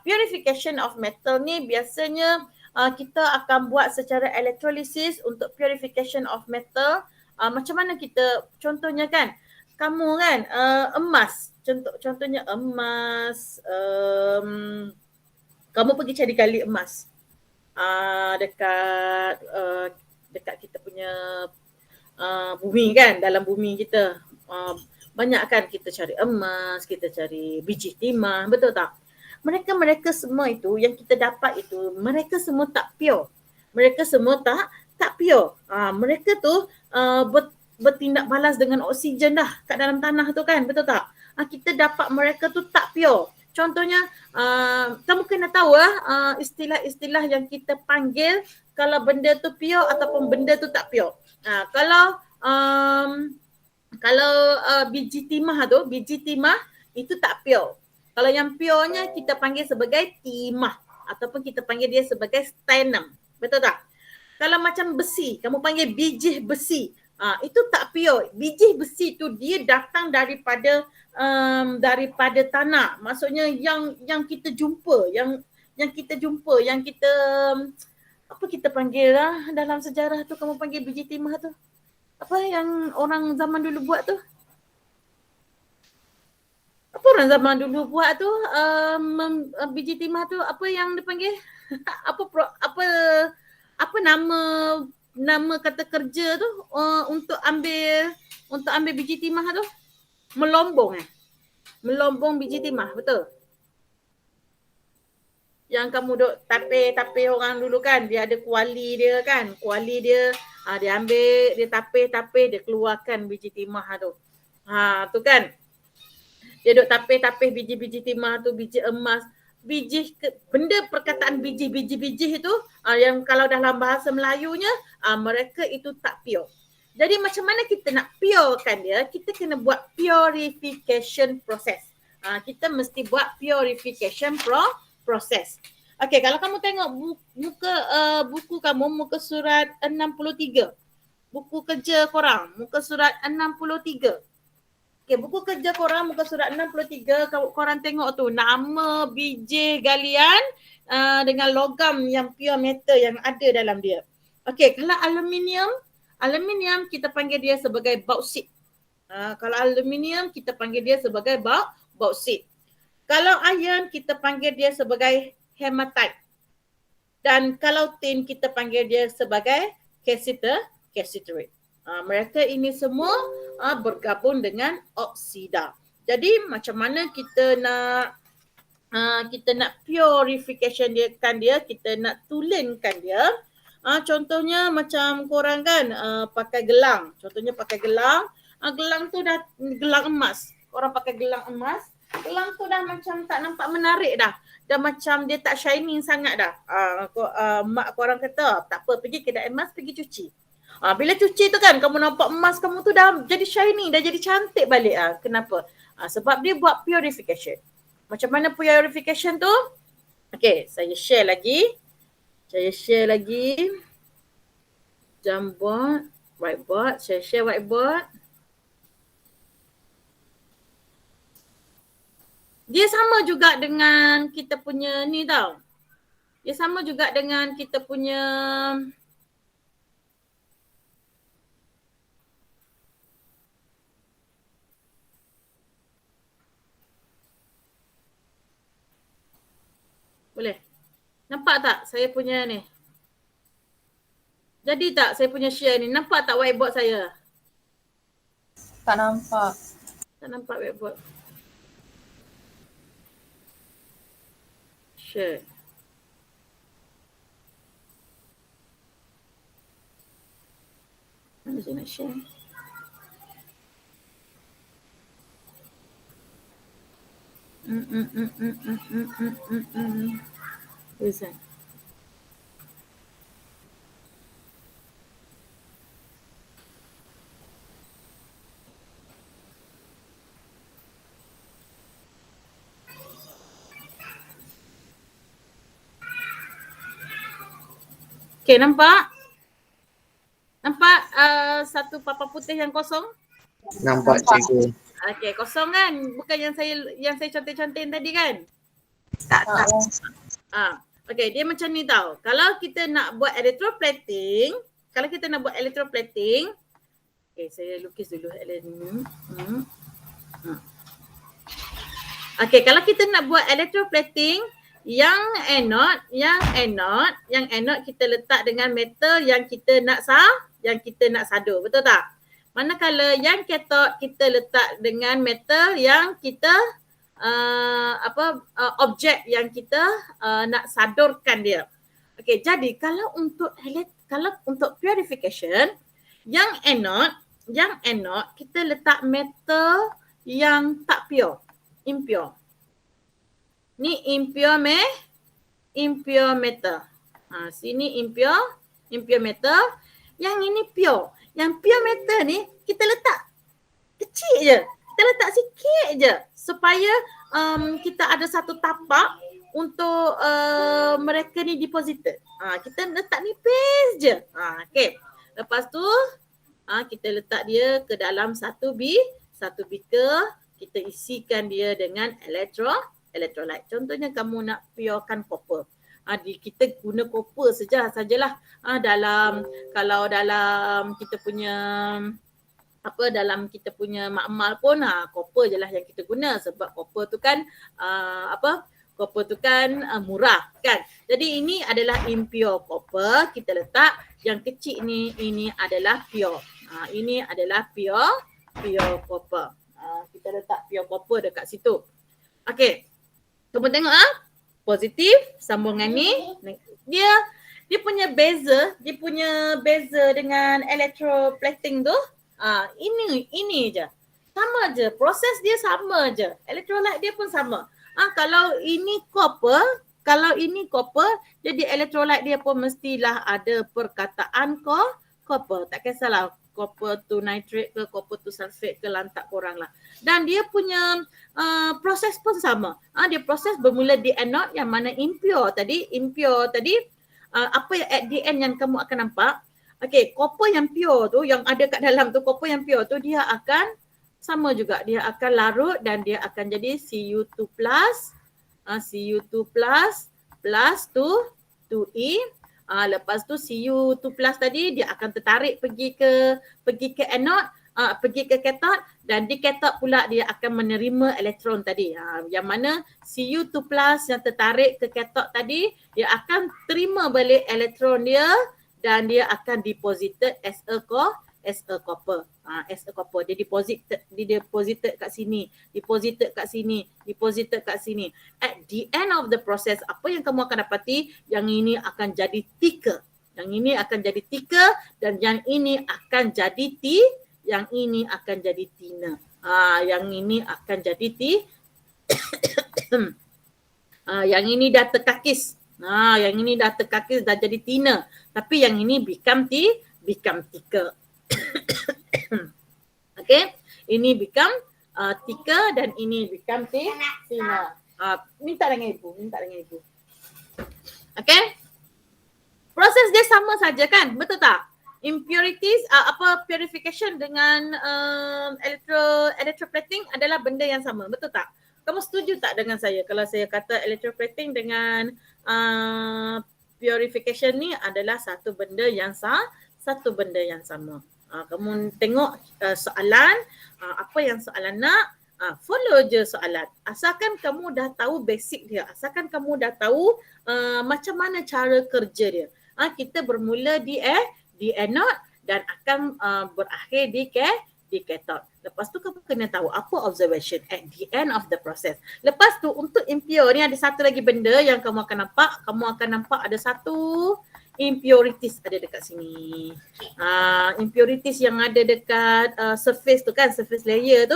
S1: Purification of metal ni biasanya kita akan buat secara electrolysis untuk purification of metal. Macam mana kita, contohnya kan, kamu kan emas, contohnya emas, kamu pergi cari gali emas. dekat kita punya bumi kan, dalam bumi kita. Banyak kan kita cari emas, kita cari biji timah, betul tak? Mereka semua itu yang kita dapat itu, mereka semua tak pure. Mereka semua tak pure. Mereka tu bertindak balas dengan oksigen dah kat dalam tanah tu kan, betul tak? Kita dapat mereka tu tak pure. Contohnya, kamu kena tahu istilah-istilah yang kita panggil kalau benda tu pure ataupun benda tu tak pure. Kalau biji timah itu tak pure. Kalau yang purenya kita panggil sebagai timah ataupun kita panggil dia sebagai sternum. Betul tak? Kalau macam besi, kamu panggil biji besi. Itu tak pure. Biji besi tu dia datang daripada tanah. Maksudnya yang kita jumpa, yang kita apa kita panggil dalam sejarah tu, kamu panggil biji timah tu. Apa yang orang zaman dulu buat tu? Apa orang zaman dulu buat tu? Biji timah tu apa yang dipanggil? apa nama kata kerja tu untuk ambil biji timah tu? Melombong Melombong biji timah, betul? Yang kamu duk tapir orang dulu kan, dia ada kuali dia kan. Kuali dia dia ambil, dia tapir, dia keluarkan biji timah tu. Tu kan. Dia duk tapir biji-biji timah tu, biji emas, benda perkataan biji-biji itu yang kalau dalam bahasa Melayunya mereka itu tak pure. Jadi macam mana kita nak purekan dia? Kita kena buat purification process. Kita mesti buat purification proses. Okey, kalau kamu tengok buku kamu, muka surat 63. Buku kerja korang, muka surat 63. Okey, buku kerja korang, muka surat 63, korang tengok tu nama biji galian dengan logam yang pure metal yang ada dalam dia. Okey, kalau aluminium kita panggil dia sebagai bauxit. Kalau aluminium kita panggil dia sebagai bauxit. Kalau iron kita panggil dia sebagai hematite. Dan kalau tin kita panggil dia sebagai cassiterite. Mereka ini semua bergabung dengan oksida. Jadi macam mana kita nak purification dia, kita nak tulenkan dia. Contohnya macam korang kan pakai gelang. Contohnya pakai gelang. Gelang tu dah gelang emas. Korang pakai gelang emas. Gelang tu dah macam tak nampak menarik dah. Dah macam dia tak shining sangat dah. Mak korang kata, tak apa, pergi kedai emas, pergi cuci. Bila cuci tu kan, kamu nampak emas kamu tu dah jadi shining, dah jadi cantik balik. Kenapa? Sebab dia buat purification. Macam mana purification tu? Okay, saya share lagi. Jamboard, whiteboard, saya share whiteboard. Dia sama juga dengan kita punya ni tau. Dia sama juga dengan kita punya boleh. Nampak tak saya punya ni? Jadi tak saya punya share ni? Nampak tak whiteboard saya?
S6: Tak nampak.
S1: Tak nampak whiteboard. Share. Mana saya nak share? Where's that? Okay, nampak? Nampak satu papan putih yang kosong?
S3: Nampak cikgu.
S1: Okay, kosong kan? Bukan yang saya cantik-cantik tadi kan?
S6: Tak.
S1: Okay, dia macam ni tau. Kalau kita nak buat electroplating, okay, saya lukis dulu. Okay, kalau kita nak buat electroplating, yang anode kita letak dengan metal yang kita nak sadur, betul tak? Manakala yang cathode kita letak dengan metal yang kita objek yang kita nak sadurkan dia. Okey, jadi kalau untuk purification yang anode kita letak metal yang tak pure, impure. Ni impure metal. Sini impure metal. Yang ini pure. Yang pure metal ni kita letak kecil je. Kita letak sikit je supaya kita ada satu tapak untuk mereka ni deposited. Kita letak nipis je. Okay. Lepas tu kita letak dia ke dalam satu beaker. Kita isikan dia dengan electrolyte. Contohnya kamu nak purekan copper. Kita guna copper sajalah. Kalau dalam kita punya makmal pun copper je lah yang kita guna sebab copper tu kan murah kan. Jadi ini adalah impure copper, kita letak yang kecil ni, ini adalah pure. Ini adalah pure copper. Kita letak pure copper dekat situ. Okey. Kamu tengok positif sambungan ni dia punya beza dengan electroplating tu ini je. Sama je, proses dia sama je. Electrolyte dia pun sama. Kalau ini copper, jadi electrolyte dia pun mestilah ada perkataan copper. Tak kisahlah copper tu nitrate ke, copper tu sulfate ke, lantak korang lah. Dan dia punya proses pun sama. Dia proses bermula di anode yang mana impure tadi, apa yang at the end yang kamu akan nampak. Okay, copper yang pure tu, yang ada kat dalam tu, copper yang pure tu dia akan sama juga. Dia akan larut dan dia akan jadi Cu2 plus plus 2E. Lepas tu Cu2 plus tadi dia akan tertarik pergi ke anode, pergi ke cathode, dan di cathode pula dia akan menerima elektron tadi. Yang mana Cu2 plus yang tertarik ke cathode tadi, dia akan terima balik elektron dia dan dia akan deposited as a copper. Dia deposited kat sini, deposited kat sini. At the end of the process, apa yang kamu akan dapati, yang ini akan jadi thicker. Yang ini akan jadi thicker dan yang ini akan jadi thinner. Yang ini akan jadi yang ini dah terkakis. Yang ini dah terkakis, dah jadi thinner. Tapi yang ini become thicker. Okay, ini become thicker dan ini become thinner. Minta dengan ibu. Okay, proses dia sama saja kan, betul tak? Impurities, purification dengan electroplating adalah benda yang sama, betul tak? Kamu setuju tak dengan saya kalau saya kata electroplating dengan purification ni adalah satu benda yang sama? Kamu tengok soalan, apa yang soalan nak, follow je soalan. Asalkan kamu dah tahu basic dia, asalkan kamu dah tahu macam mana cara kerja dia. Kita bermula di anode dan akan berakhir di cathode. Lepas tu kamu kena tahu apa observation at the end of the process. Lepas tu untuk impure ni ada satu lagi benda yang kamu akan nampak. Kamu akan nampak ada satu impurities ada dekat sini. Impurities yang ada dekat surface tu kan, surface layer tu,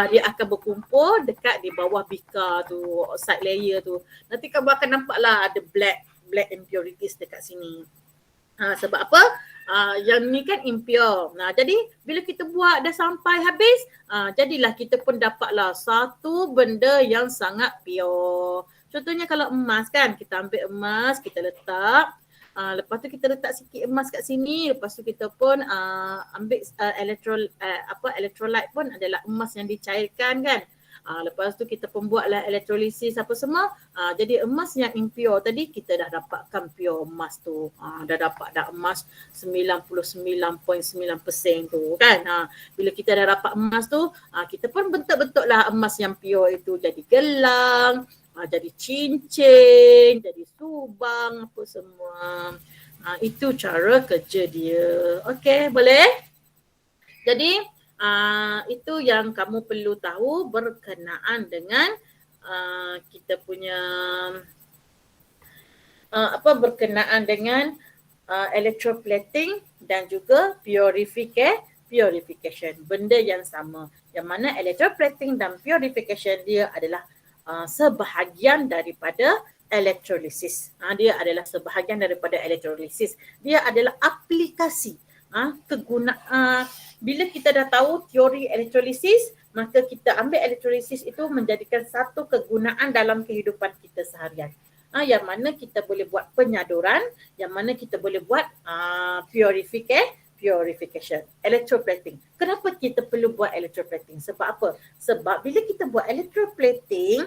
S1: dia akan berkumpul dekat di bawah beaker tu, outside layer tu. Nanti kamu akan nampak lah ada black impurities dekat sini. Sebab apa? Yang ni kan impure. Jadi bila kita buat dah sampai habis, jadilah kita pun dapatlah satu benda yang sangat pure. Contohnya kalau emas kan, kita ambil emas, kita letak. Lepas tu kita letak sikit emas kat sini, lepas tu kita pun ambil electrolyte pun adalah emas yang dicairkan kan. Lepas tu kita pun buatlah elektrolisis apa semua. Jadi emas yang impure tadi kita dah dapatkan pure emas tu. Dah dapat emas 99.9% tu kan. Bila kita dah dapat emas tu, kita pun bentuk-bentuklah emas yang pure itu jadi gelang, Jadi cincin, jadi subang, apa semua. Itu cara kerja dia. Okey, boleh? Jadi itu yang kamu perlu tahu berkenaan dengan kita punya berkenaan dengan electroplating dan juga purification. Benda yang sama. Yang mana electroplating dan purification dia adalah sebahagian daripada elektrolisis. Dia adalah sebahagian daripada elektrolisis. Dia adalah aplikasi kegunaan. Bila kita dah tahu teori elektrolisis, maka kita ambil elektrolisis itu menjadikan satu kegunaan dalam kehidupan kita seharian. Yang mana kita boleh buat penyaduran, yang mana kita boleh buat purification, electroplating. Kenapa kita perlu buat electroplating? Sebab apa? Sebab bila kita buat electroplating,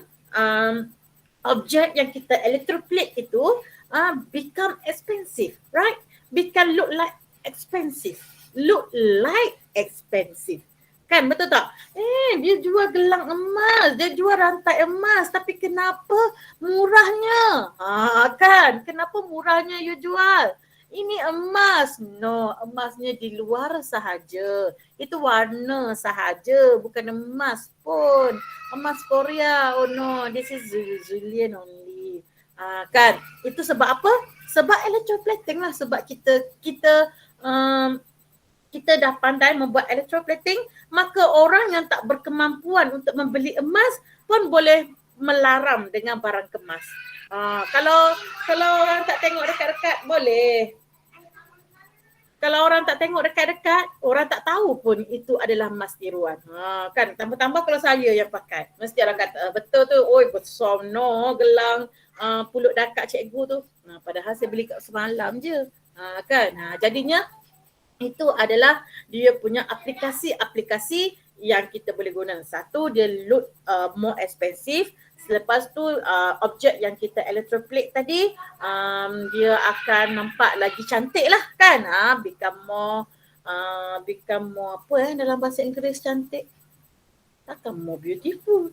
S1: objek yang kita electroplate itu become expensive, right? Become look like expensive. Kan, betul tak? Dia jual gelang emas, dia jual rantai emas, tapi kenapa murahnya? Kan, kenapa murahnya you jual? Ini emas. No, emasnya di luar sahaja. Itu warna sahaja, bukan emas pun. Emas Korea, oh no, this is Zulian only. Kan, itu sebab apa? Sebab electroplating lah, sebab kita dah pandai membuat electroplating, maka orang yang tak berkemampuan untuk membeli emas pun boleh melaram dengan barang kemas. Kalau orang tak tengok dekat-dekat boleh. Kalau orang tak tengok dekat-dekat, orang tak tahu pun itu adalah emas tiruan. Kan, tambah-tambah kalau saya yang pakai, mesti orang kata betul tu, oi besar no gelang pulut dakak cikgu tu. Padahal saya beli kat semalam je. Kan, jadinya itu adalah dia punya aplikasi-aplikasi yang kita boleh guna. Satu, dia look more expensive. Selepas tu objek yang kita electroplate tadi dia akan nampak lagi cantik lah kan. Become more apa dalam bahasa Inggeris cantik? Takkan more beautiful.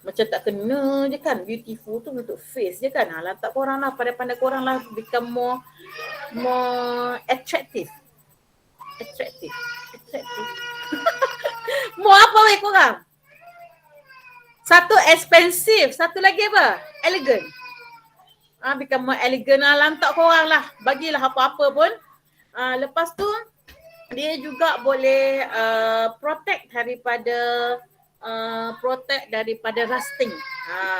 S1: Macam tak kena je kan, beautiful tu untuk face je kan. Lantak korang lah, pandai-pandai korang lah become more attractive. Mau apa weh korang? Satu expensive, satu lagi apa? Elegant. Become more elegant lah, lantak korang lah. Bagilah apa-apa pun. Lepas tu dia juga boleh protect daripada rusting.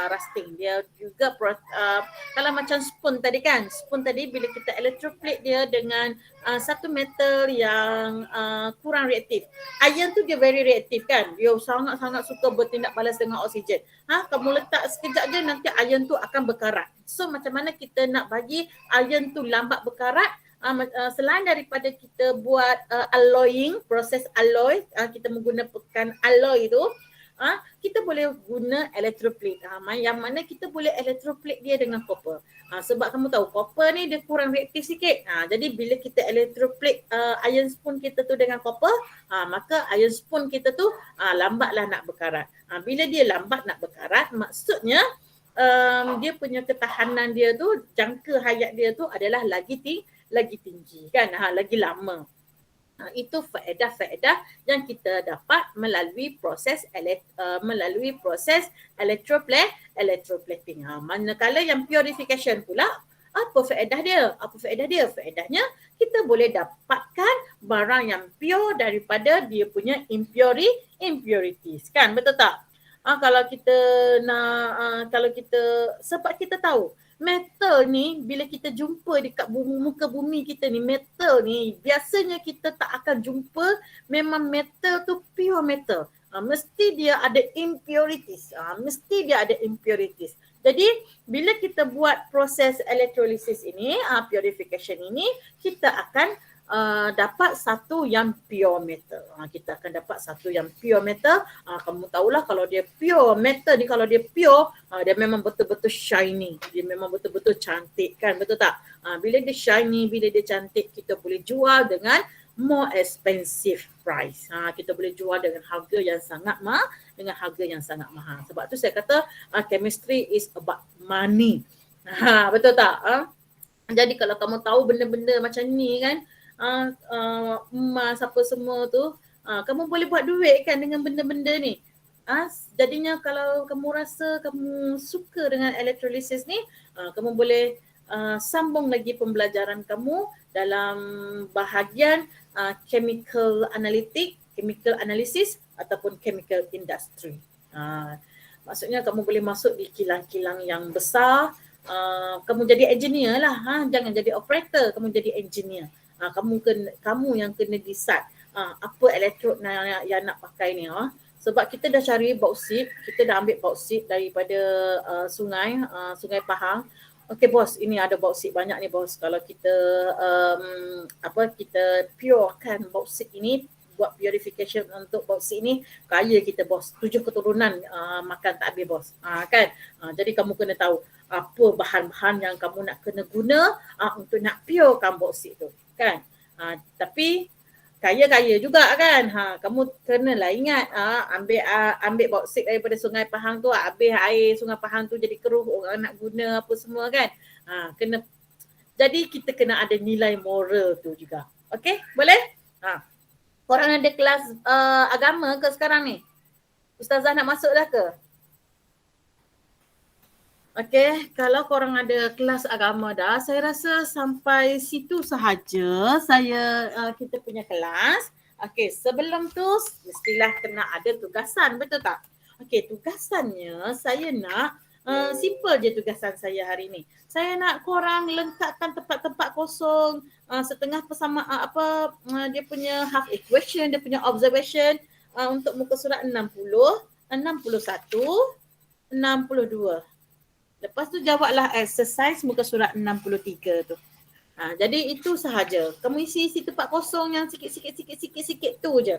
S1: Rusting. Dia juga kalau macam spoon tadi kan. Spoon tadi bila kita electroplate dia dengan satu metal yang kurang reaktif. Iron tu dia very reaktif kan. Dia sangat-sangat suka bertindak balas dengan oksigen. Kamu letak sekejap je nanti iron tu akan berkarat. So macam mana kita nak bagi iron tu lambat berkarat? Selain daripada kita buat alloying, proses alloy, kita menggunakan alloy tu, kita boleh guna electroplate. Yang mana kita boleh electroplate dia dengan copper. Sebab kamu tahu copper ni dia kurang reaktif sikit. Jadi bila kita electroplate iron spoon kita tu dengan copper, maka iron spoon kita tu lambatlah nak berkarat. Bila dia lambat nak berkarat, maksudnya dia punya ketahanan dia tu, jangka hayat dia tu adalah lagi tinggi kan, lagi lama. Itu faedah-faedah yang kita dapat melalui proses electroplating. Manakala yang purification pula, apa faedah dia? Faedahnya kita boleh dapatkan barang yang pure daripada dia punya impurities kan, betul tak? Kalau kita sebab kita tahu metal ni bila kita jumpa dekat muka bumi kita ni, metal ni biasanya kita tak akan jumpa memang metal tu pure metal. Mesti dia ada impurities. Jadi bila kita buat proses electrolysis ini, purification ini, kita akan dapat satu yang pure metal. Kamu tahulah kalau dia pure metal ni, kalau dia pure, dia memang betul-betul shiny. Dia memang betul-betul cantik kan, betul tak? Bila dia shiny, bila dia cantik, kita boleh jual dengan more expensive price. Kita boleh jual dengan harga yang sangat mahal. Sebab tu saya kata chemistry is about money. Betul tak? Jadi kalau kamu tahu benda-benda macam ni kan, emas apa semua tu, kamu boleh buat duit kan dengan benda-benda ni. Jadinya kalau kamu rasa kamu suka dengan electrolysis ni, kamu boleh sambung lagi pembelajaran kamu dalam bahagian chemical analysis ataupun chemical industry. Maksudnya kamu boleh masuk di kilang-kilang yang besar, kamu jadi engineer lah, jangan jadi operator, kamu jadi engineer. Kamu yang kena decide apa elektrod yang nak pakai ni. Sebab kita dah cari bauksit, kita dah ambil bauksit daripada sungai Pahang. Okey bos, ini ada bauksit banyak ni bos. Kalau kita kita purekan bauksit ini, buat purification untuk bauksit ini, kaya kita bos. 7 keturunan makan tak habis bos. Kan? Jadi kamu kena tahu apa bahan-bahan yang kamu nak kena guna untuk nak purekan bauksit tu. Kan? Tapi kaya juga kan. Kamu kenalah ingat ambil bauksit daripada Sungai Pahang tu, habis air Sungai Pahang tu jadi keruh, orang nak guna apa semua kan. Kena, jadi kita kena ada nilai moral tu juga. Okey, boleh? Korang ada kelas agama ke sekarang ni? Ustazah nak masuk dah ke? Okey, kalau korang ada kelas agama dah, saya rasa sampai situ sahaja kita punya kelas. Okey, sebelum tu mestilah kena ada tugasan, betul tak? Okey, tugasannya saya nak simple je tugasan saya hari ni. Saya nak korang lengkapkan tempat-tempat kosong, setengah persama dia punya half equation, dia punya observation untuk muka surat 60, 61, 62. Lepas tu jawablah exercise muka surat 63 tu. Jadi itu sahaja. Kamu isi tempat kosong yang sikit-sikit tu je.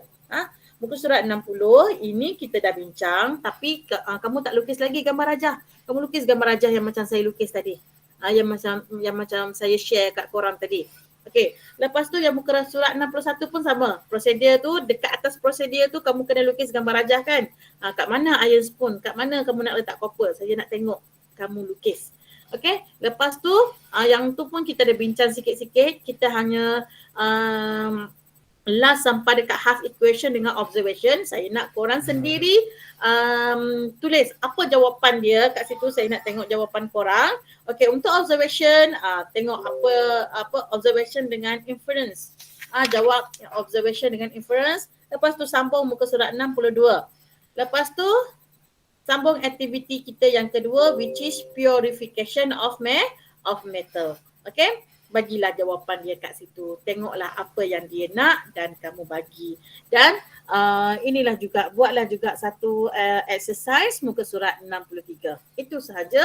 S1: Muka surat 60 ini kita dah bincang, tapi kamu tak lukis lagi gambar rajah. Kamu lukis gambar rajah yang macam saya lukis tadi. Yang macam saya share kat korang tadi. Okey, lepas tu yang muka surat 61 pun sama. Prosedur tu, dekat atas prosedur tu kamu kena lukis gambar rajah kan. Kat mana iron spoon, kat mana kamu nak letak copper. Saya nak tengok kamu lukis. Okey, lepas tu yang tu pun kita dah bincang sikit-sikit. Kita hanya last sampai dekat half equation dengan observation. Saya nak korang sendiri tulis apa jawapan dia kat situ. Saya nak tengok jawapan korang. Okey, untuk observation tengok apa observation dengan inference. Jawab observation dengan inference. Lepas tu sambung muka surat 62. Lepas tu sambung aktiviti kita yang kedua, which is purification of metal. Okay, bagilah jawapan dia kat situ. Tengoklah apa yang dia nak dan kamu bagi. Dan inilah juga, buatlah juga satu exercise muka surat 63. Itu sahaja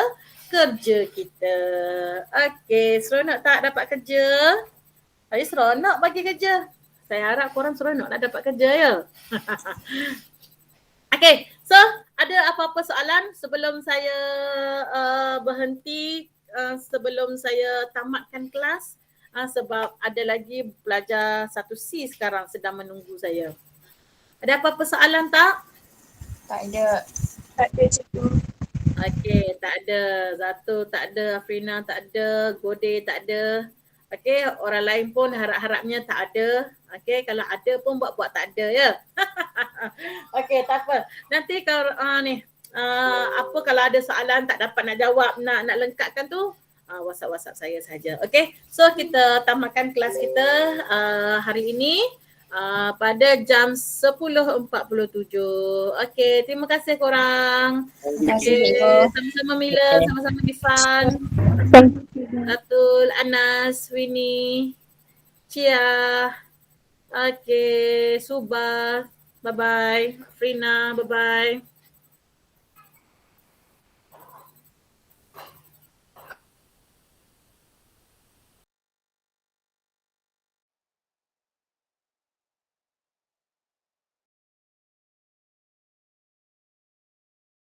S1: kerja kita. Okay, seronok tak dapat kerja? Saya seronok bagi kerja. Saya harap korang seronok nak dapat kerja ya. Okay, so ada apa-apa soalan sebelum saya berhenti, sebelum saya tamatkan kelas? Sebab ada lagi pelajar 1C sekarang sedang menunggu saya. Ada apa-apa soalan tak?
S6: Tak ada.
S5: Tak ada cikgu.
S1: Okay, tak ada. Zato tak ada, Afrina tak ada, Gode tak ada. Okay, orang lain pun harap-harapnya tak ada. Okay, kalau ada pun buat-buat tak ada ya. Okay, tak apa. Nanti kalau apa kalau ada soalan tak dapat nak jawab, nak lengkapkan tu, WhatsApp saya saja. Okay, so kita tamatkan kelas kita hari ini pada jam 10.47. Okay, terima kasih korang.
S6: Terima kasih,
S1: Okay,
S6: cikgu.
S1: sama-sama Mila, sama-sama Difan, Atul, Anas, Winnie, Cia. Okay, Subah, bye-bye. Frina, bye-bye.